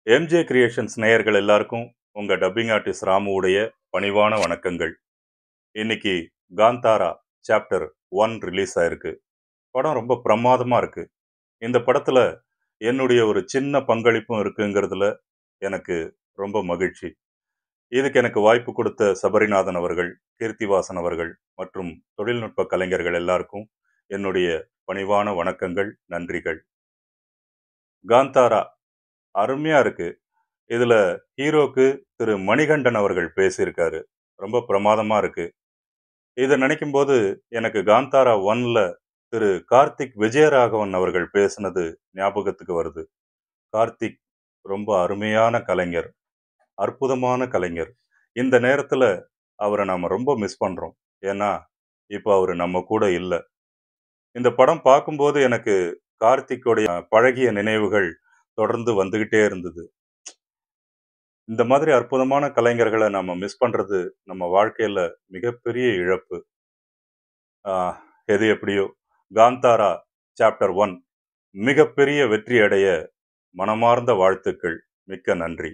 MJ creations நேயர்கள் எல்லாருக்கும் உங்க டப்பிங் ஆர்டிஸ்ட் ராமுவுடைய பணிவான வணக்கங்கள். இன்னைக்கு காந்தாரா சாப்டர் 1 ரிலீஸ் ஆயிருக்கு. படம் ரொம்ப பிரமாதமா இருக்கு. இந்த படத்துல என்னுடைய ஒரு சின்ன பங்களிப்பும் இருக்குங்கிறதுல எனக்கு ரொம்ப மகிழ்ச்சி. இதுக்கு எனக்கு வாய்ப்பு கொடுத்த சபரிநாதன் அவர்கள், கீர்த்திவாசன் அவர்கள் மற்றும் தொழில்நுட்ப கலைஞர்கள் எல்லாருக்கும் என்னுடைய பணிவான வணக்கங்கள், நன்றிகள். காந்தாரா அருமையா இருக்கு. இதுல ஹீரோக்கு திரு மணிகண்டன் அவர்கள் பேசியிருக்காரு. ரொம்ப பிரமாதமா இருக்கு. இதை நினைக்கும் போது எனக்கு காந்தாரா 1ல திரு கார்த்திக் விஜயராகவன் அவர்கள் பேசினது ஞாபகத்துக்கு வருது. கார்த்திக் ரொம்ப அருமையான கலைஞர், அற்புதமான கலைஞர். இந்த நேரத்துல அவரை நாம ரொம்ப மிஸ் பண்றோம். ஏன்னா இப்போ அவரு நம்ம கூட இல்லை. இந்த படம் பார்க்கும்போது எனக்கு கார்த்திக்கோடைய பழகிய நினைவுகள் தொடர்ந்து வந்துகிட்டே இருந்தது. இந்த மாதிரி அற்புதமான கலைஞர்களை நம்ம மிஸ் பண்றது நம்ம வாழ்க்கையில மிகப்பெரிய இழப்பு. எது எப்படியோ காந்தாரா சாப்டர் 1 மிகப்பெரிய வெற்றி அடைய மனமார்ந்த வாழ்த்துக்கள். மிக்க நன்றி.